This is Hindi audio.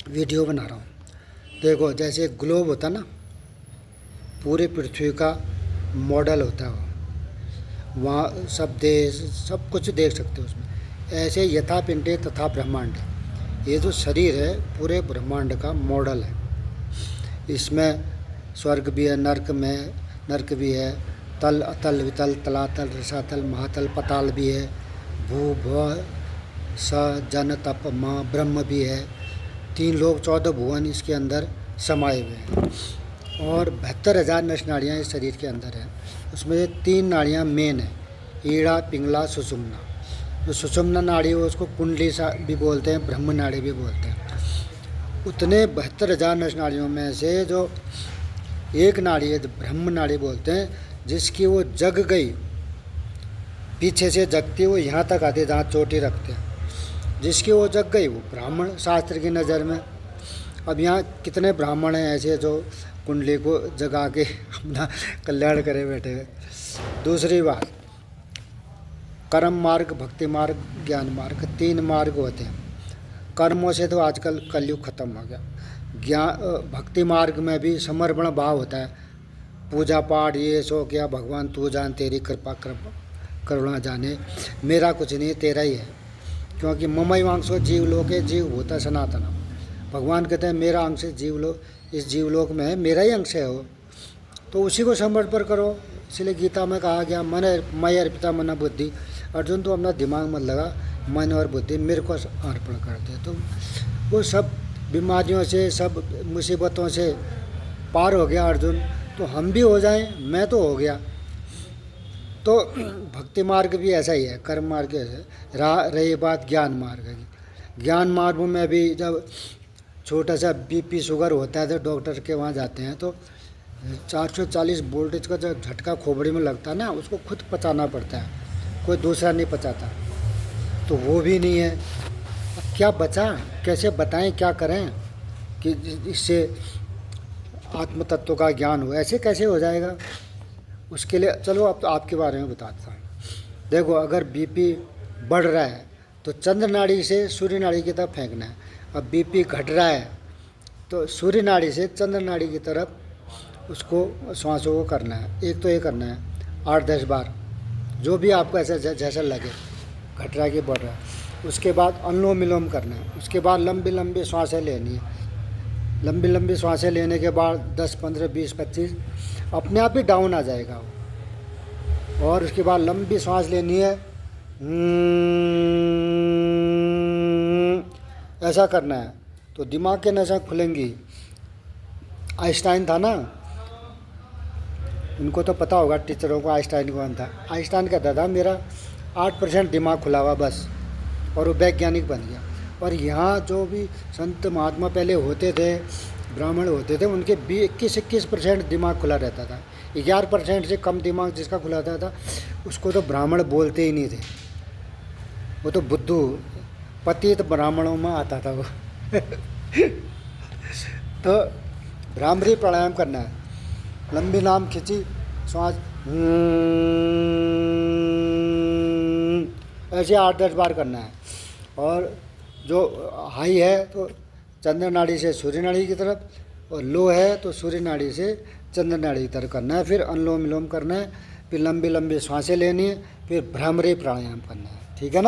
वीडियो बना रहा हूँ। देखो, जैसे एक ग्लोब होता ना, पूरे पृथ्वी का मॉडल होता है वो, वहाँ सब देश सब कुछ देख सकते हो उसमें। ऐसे यथा पिंडे तथा ब्रह्मांड, ये जो शरीर है पूरे ब्रह्मांड का मॉडल है। इसमें स्वर्ग भी है, नर्क भी है, तल अतल वितल तलातल रसातल महातल पताल भी है, भू भ स जन तप माँ ब्रह्म भी है। 3 लोक 14 भुवन इसके अंदर समाये हुए हैं और 72,000 नस नाड़ियाँ इस शरीर के अंदर हैं। उसमें 3 नाड़ियाँ मेन है, ईड़ा पिंगला सुषुम्ना। जो सुषुम्ना नाड़ी है उसको कुंडली सा भी बोलते हैं, ब्रह्म नाड़ी भी बोलते हैं। उतने 72,000 नस नाड़ियों में से जो एक नाड़ी है, ब्रह्म नाड़ी बोलते हैं, जिसकी वो जग गई, पीछे से जगती है, वो यहाँ तक आती है जहाँ चोटी रखते हैं। जिसकी वो जग गई वो ब्राह्मण शास्त्र की नज़र में। अब यहाँ कितने ब्राह्मण हैं ऐसे जो कुंडली को जगा के अपना कल्याण करे बैठे हैं। दूसरी बात, कर्म मार्ग, भक्ति मार्ग, ज्ञान मार्ग, 3 मार्ग होते हैं। कर्मों से तो आजकल कलयुग खत्म हो गया। भक्ति मार्ग में भी समर्पण भाव होता है, पूजा पाठ ये सो क्या, भगवान तू जान, तेरी कृपा करुणा जाने, मेरा कुछ नहीं तेरा ही है। क्योंकि ममई वांशो जीवलोक है, जीव होता सनातनम। भगवान कहते हैं मेरा अंश है जीवलोक, इस जीवलोक में है, मेरा ही अंश है वो, तो उसी को समर्पण करो। इसलिए गीता में कहा गया मय अर्पिता मन बुद्धि। अर्जुन तो अपना दिमाग मत लगा, मन और बुद्धि मेरे को अर्पण कर दे, तो वो सब बीमारियों से सब मुसीबतों से पार हो गया अर्जुन। तो हम भी हो जाएं, मैं तो हो गया। तो भक्ति मार्ग भी ऐसा ही है, कर्म मार्ग ऐसा। रही बात ज्ञान मार्ग की, ज्ञान मार्ग में भी जब छोटा सा बीपी शुगर होता है तो डॉक्टर के वहाँ जाते हैं तो 440 वोल्टेज का जो झटका खोपड़ी में लगता है ना, उसको खुद पचाना पड़ता है, कोई दूसरा नहीं पचाता। तो वो भी नहीं है। अब क्या बचा, कैसे बताएं, क्या करें कि इससे आत्म तत्व का ज्ञान हो? ऐसे कैसे हो जाएगा? उसके लिए चलो अब तो आपके बारे में बताता हूँ। देखो, अगर बीपी बढ़ रहा है तो चंद्र नाड़ी से सूर्य नाड़ी की तरफ फेंकना है। अब बीपी घट रहा है तो सूर्य नाड़ी से चंद्र नाड़ी की तरफ उसको श्वासों को करना है। एक तो ये करना है 8-10 बार, जो भी आपको ऐसा जैसा लगे, घट रहा है कि बढ़ रहा है। उसके बाद अनुलोम विलोम करना है। उसके बाद लंबी लंबी सांसें लेनी है। लंबी लंबी सांसें लेने के बाद 10, 15, 20, 25 अपने आप ही डाउन आ जाएगा वो। और उसके बाद लंबी सांस लेनी है, ऐसा करना है, तो दिमाग के नसें खुलेंगी। आइंस्टाइन था ना, उनको तो पता होगा टीचरों को आइंस्टाइन कौन था। आइंस्टाइन कहता था मेरा 8% दिमाग खुला हुआ बस, और वो वैज्ञानिक बन गया। और यहाँ जो भी संत महात्मा पहले होते थे, ब्राह्मण होते थे, उनके 21% दिमाग खुला रहता था। 11% से कम दिमाग जिसका खुला रहता था उसको तो ब्राह्मण बोलते ही नहीं थे, वो तो बुद्धू पतित ब्राह्मणों में आता था वो। तो भ्रामरी प्राणायाम करना है, लंबी नाम खींची सांस, ऐसे 8-10 बार करना है। और जो हाई है तो चंद्र नाड़ी से सूर्य नाड़ी की तरफ, और लो है तो सूर्य नाड़ी से चंद्र नाड़ी की तरफ करना है। फिर अनुलोम विलोम करना है, फिर लंबी लंबी सांसें लेनी है, फिर भ्रामरी प्राणायाम करना है। ठीक है ना?